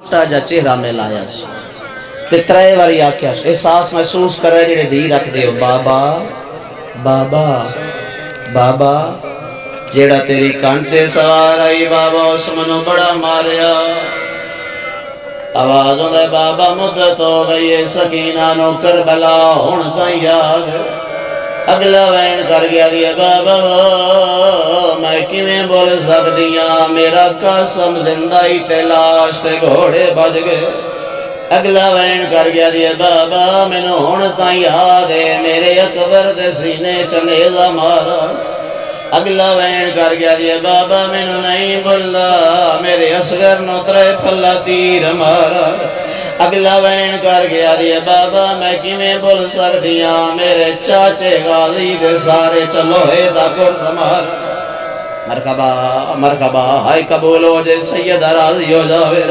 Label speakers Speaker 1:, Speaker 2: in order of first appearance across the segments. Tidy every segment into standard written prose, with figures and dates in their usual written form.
Speaker 1: جا چہرہ میں لایا سی تے ترے واری آکھیا سی احساس محسوس کر رہے جڑے دی رکھ دیو بابا بابا بابا جیڑا تیری کانٹے سوار آئی بابا اس منو بڑا ماریا آوازوں دے بابا مدت ہو گئی سکینہ نو کربلا ہون تائیں یاد اگلا وین کر گیا دیا بابا میں کیویں بول سکدیاں میرا قسم زندہی تے لاش تے گھوڑے بج گئے اگلا وین کر گیا دیا بابا میں نو ہون تائیں یاد ہے میرے اکبر دے سینے چنیزہ مارا اگلا وین کر گیا دیا بابا میں نو نہیں بھلا میرے اصغر نو ترے پھلا تیر مارا اگلا وین کر گیا دیا بابا میں کیویں بول سکدیاں میرے چاچے غازی دے سارے چلوہے دا کرز مارا مرحبا مرحبا ہائے قبول ہو جے سید راضی ہو جاوے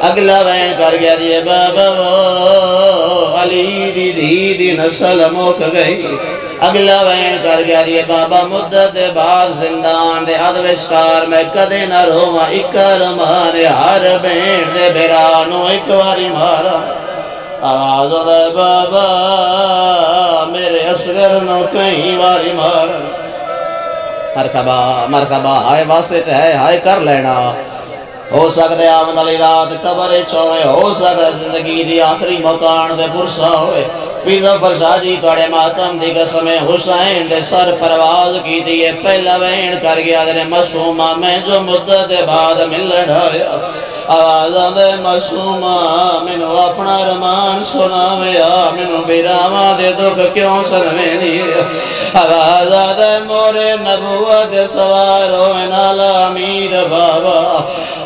Speaker 1: اگلا وین کر گیا دیے بابا وہ علی دی نسل موک گئی اگلا وین کر گیا دیے بابا مدت دے بعد زندان دے ادوشکار میں کدے نہ روما اکرمانے ہر بین دے بیرانو اکواری مارا آوازوں دے بابا میرے اصغر نو کہیں واری مارا مرحبا مرحبا ہائے واسط ہے ہائے کر لینا ہو سکتے آمد علی رات قبر چوئے ہو سکتے زندگی دی آخری مکان دے پرسا ہوئے پیر ظفر شاہ جی توڑے ماتم دی قسم حسین دے سر پرواز کی دیئے پہلا وین کر گیا دے مسومہ میں جو مدت بعد مل لڑھایا آوازاں دے مسومہ منو اپنا رمان سناویا منو بیراما دے دکھ کیوں سنوینی آوازاں دے مورے نبوت سوارو نالا امیر بابا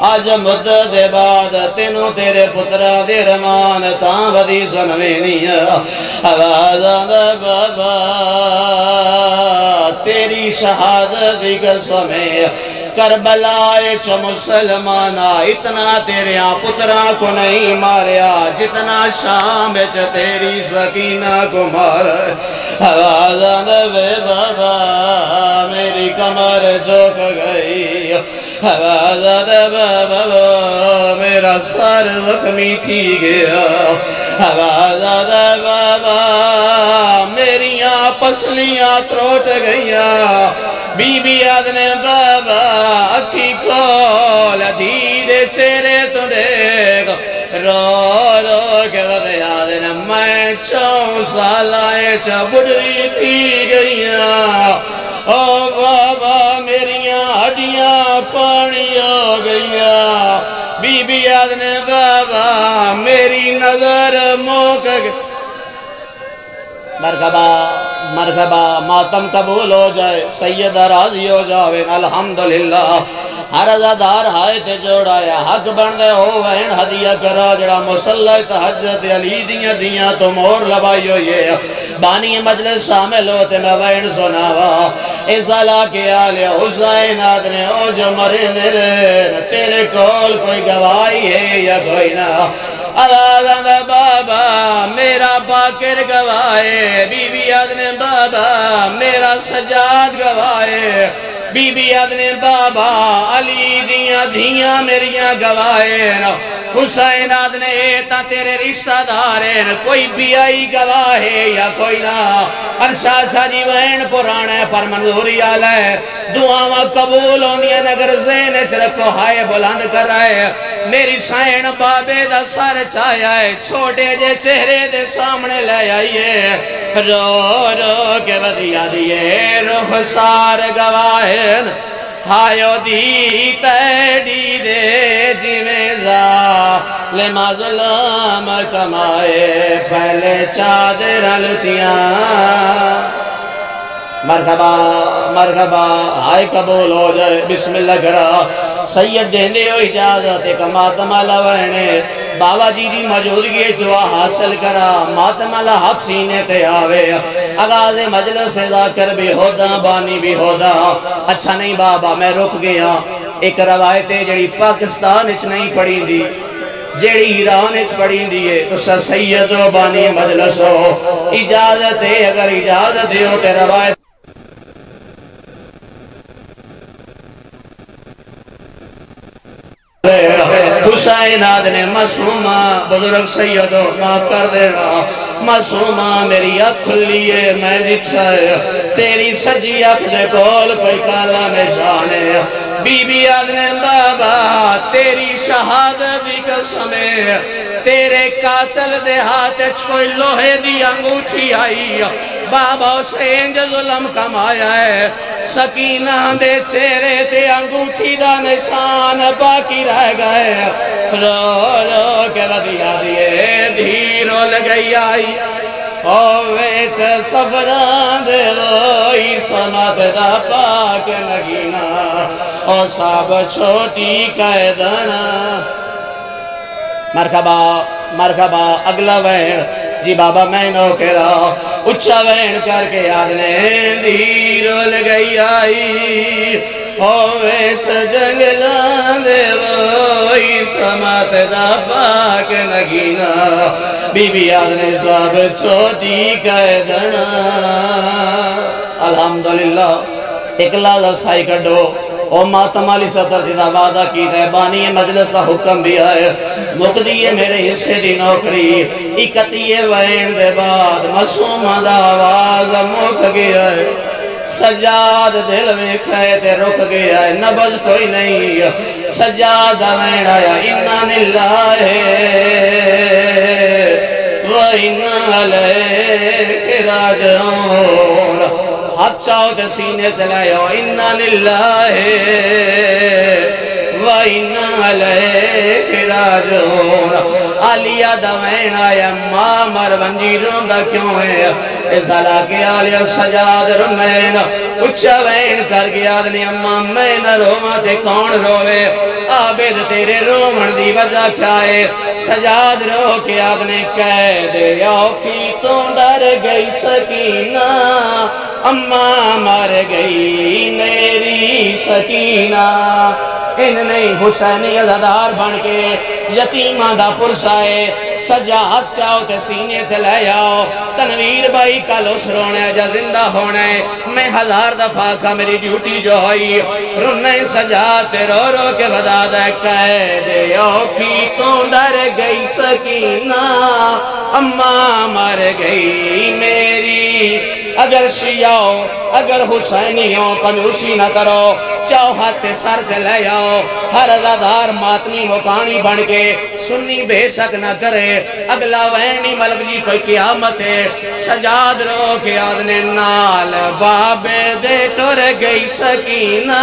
Speaker 1: آج مدت بعد تینوں تیرے پترہ دے رمان تاں بدی سنوینی آوازاں دے بابا تیری شہادت دی قسمیں کربلائے چھ مسلمانہ اتنا تیرے پترہ کو نہیں ماریا جتنا شام چھ تیری سکینہ کو مارا آوازاں دے بابا میری کمر جھک گئی آوازاں دے بابا میرا سر زخمی تھی گیا آوازاں دے بابا میریاں پسلیاں تروٹ گئیاں بی بی آدھنے بابا اکھی کھول دھیرے چہرے تو دیکھ رو رو کے بدے آدھنے میں 4 سال آئے چا بڑھری تھی گئیاں او بابا میریاں ہڈیاں پانی ہو گئیاں بی بی آدھنے بابا میری نظر موک گئی مرحبا مرحبا ماتم قبول ہو جائے سید راضی ہو جاوے الحمدللہ ہر ازادار ہائے تے جوڑایا حق بندے ہو وین ہدیہ کرا جڑا مسلح تحجت علی دیاں تو مور لبائی ہوئے بانی مجلس شامل ہوتے میں وین سناوا اس علا کے آلے حسین آدھنے او جو مرے میرے تیرے کول کوئی گواہی ہے یا کوئی نہ آوازاں دے بابا میرا باکر گواہے بی بی آدھنے بابا میرا سجاد گواہے بی بی آدھنے بابا علی دیاں میریاں گواہے حسین آدھنے ایتا تیرے رشتہ دارے کوئی بھی آئی گواہے یا کوئی نہ ارشاد ساجی وین پرانے پر منظوری آلے دعاواں قبول ہوندیا نگر زین چرکو ہائے بلند کر رہے میری سائن بابے دا سر چایا ہے چھوٹے جے چہرے دے سامنے لے آئیے رو رو کے بدیا دیئے روح سار گواہن ہائیو دی تیڑی دے جیویں ظالم ظلم کمائے پہلے چادر لٹیاں مرحبا مرحبا ہائے قبول ہو جائے بسم اللہ کرا سید جہندے ہو اجازت ایک ماتمالا وینے بابا جی دی موجودگی دعا حاصل کرا ماتمالا حق سینے تے آوے آغاز مجلس ذاکر بھی ہودا بانی بھی ہودا اچھا نہیں بابا میں رک گیا ایک روایت جڑی پاکستان اچھ نہیں پڑی دی جیڑی ایران اچھ پڑی دیئے تو سا سید و بانی مجلس ہو اجازت ہے اگر اجازت ہو تے روایت حسین آدھنے معصومہ بزرگ سیدو معاف کر دینا معصومہ میری اکھ کھلی ہے میں دکھا ہے تیری سجی اکھ دے کول کوئی کالا نشان ہے بی بی آدھنے بابا تیری شہادت دی قسم ہے تیرے قاتل دے ہاتھ کوئی لوہے دی انگوٹھی آئی بابا حسین جو ظلم کمایا ہے سکینہ دے چہرے تے انگوٹھی دا نشان باقی رہ گئے رو رو کے ردیا دیئے دھیرو لگئی آئی ویچ سفران دے وہی سمت دا پاک لگینا او سب چھوٹی قیدنا مرحبا مرحبا اگلا وین جی بابا میں نو کرا اچھا وین کر کے آدھنے دھیرو لگئی آئی ویچ جنگلان دے وہی سمت دا پاک لگینا بی بی آدھنے سب چھوٹی قیدنا الحمدللہ ایک لازہ سائی کڑو او ماتم علی سطر جدا وعدہ کی دے بانی مجلس کا حکم بھی آئے مقدی میرے حصے دی نوکری اکتی وین دے بعد معصومہ دا آواز مک گیا ہے سجاد دل میں کھائے تے رک گیا ہے نبض کوئی نہیں سجاد وین آیا اِنَّا لِلَّهِ وَإِنَّا إِلَيْهِ رَاجِعُونَ ہاتھ چاہو تے سینے سے لائیو اِنَّا لِلَّهِ وَإِنَّا إِلَيْهِ رَاجِعُونَ آلیہ دوین آیا ماں مرونجی روندہ کیوں ہے اس علاقے آلیہ سجاد رمین اچھا وین کر گیا دنی اماں میں نہ روما تے کون روے عابد تیرے رومن دی وجہ کیا ہے سجاد رو کے آدھنے کہہ دے اوکھی تو ڈر گئی سکینہ اماں مر گئی میری سکینہ ان نہیں حسینی عزدار بن کے یتیمہ دا پرسائے سجاد چاہو تے سینے سے لے آؤ تنویر بھائی کا لوس رونے جا زندہ ہونے میں 1000 دفعہ کا میری ڈیوٹی جو ہوئی رونے سجاد تے رو رو کے بدا دے کہہ دے اوکھی تو ڈر گئی سکینہ اماں مر گئی میری اگر شیعوں اگر حسینیوں کنجوسی نہ کرو چاہو ہاتھ سر دے لے آؤ ہر عزادار ماتنی مکانی بن کے سنی بے شک نہ کرے اگلا وینی ملک جی کوئی قیامت ہے سجاد رو کے آدھنے نال بابے دے ٹر گئی سکینہ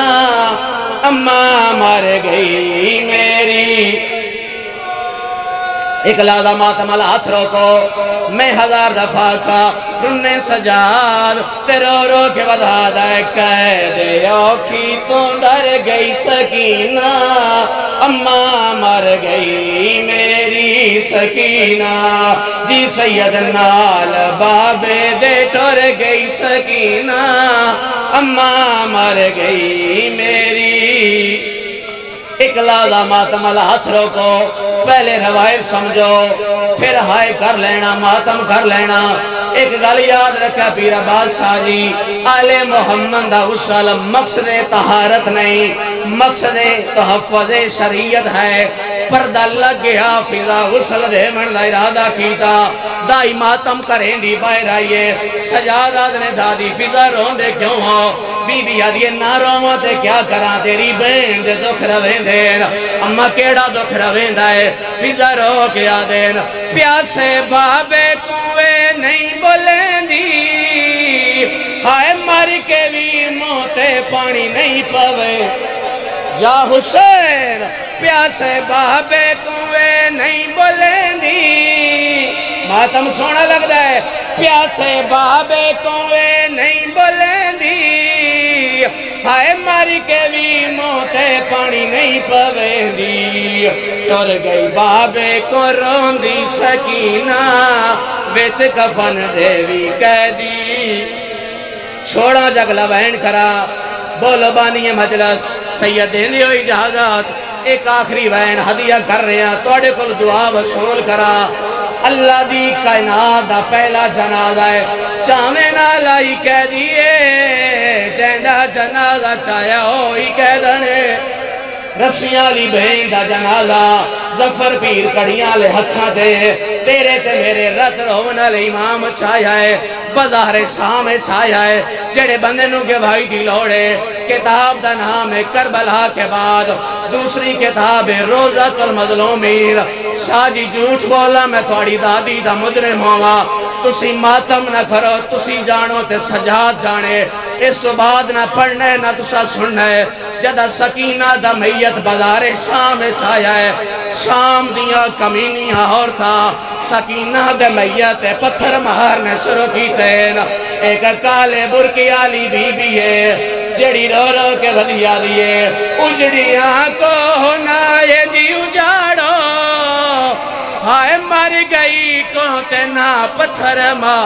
Speaker 1: اماں مر گئی میری ایک لازہ ماتم ہاتھ روکو میں 1000 دفعہ کا رننے سجاد تے رو رو کے بدا دے کہہ دے اوکھی تو ڈر گئی سکینہ اماں مر گئی میری سکینہ جی سید نال بابے دے ٹر گئی سکینہ اماں مر گئی میری ایک لازہ ماتم ہاتھ روکو پہلے روایت سمجھو پھر ہائے کر لینا ماتم کر لینا ایک گل یاد رکھا پیرا بادشاہ جی آل محمد دا وصل مقصد طہارت نہیں مقصد تحفظ شریعت ہے پردہ لگ گیا فضا غسل دے من دا ارادہ کیتا دائی ماتم کریں دی باہر آئیے سجادات نے دادی فضا رون دے کیوں ہو بی بی آدھیے نہ روما تے کیا کرا تیری بین دے دکھ روین دین اما کیڑا دکھ روین دائے فضا رو کیا دین پیاسے بابے کوئے نہیں بولیں دی ہائے مر کے بھی موتے پانی نہیں پوے یا حسین پیاسے بابے کوئے نہیں بولیں دی ماتم سونا لگ دائے پیاسے بابے کوئے نہیں بولیں دی ہائے ماری کے بھی موتے پانی نہیں پویں دی ٹر گئی بابے کو رون دی سکینہ ویچ کفن دیوی کہہ دی چھوڑا جگلہ بہن کرا بولو بانی مجلس سید دیندی ہوئی جہازات ایک آخری وین ہدیہ کر رہے ہیں توڑے کل دعا وصول کرا اللہ دی کائنات دا پہلا جنازہ ہے چاہمیں نالائی کہہ دیئے جیندہ جنازہ چاہیا ہوئی کہہ دنے رسیاں لی بہن دا جنازہ ظفر پیر کڑیاں لے ہتھاں تے تیرے تے میرے رت روون والے امام چھایا ہے بازار شام چھایا ہے جڑے بندے نو کے بھائی دی لوڑے کتاب دا نام ہے کربلا کے بعد دوسری کتاب ہے روزۃ المظلومین شاہ جی جھوٹ بولا میں تھوڑی دادی دا مجرم ہوا تسی ماتم نہ کرو تسی جانو تے سجاد جانے اس تو بعد نہ پڑھنے نہ تسا سننے جدہ سکینہ دا میت بازار شام چھایا ہے شام دیاں کمینیاں اور تھا سکینہ دا میت پتھر مہارنے شروع کی تین ایک کالے برکی آلی بی بی ہے جڑی رو رو کے بھلیا لیے اجڑیاں کو نائے دی اجاڑو ہائے مر گئی کو تینا پتھر ماں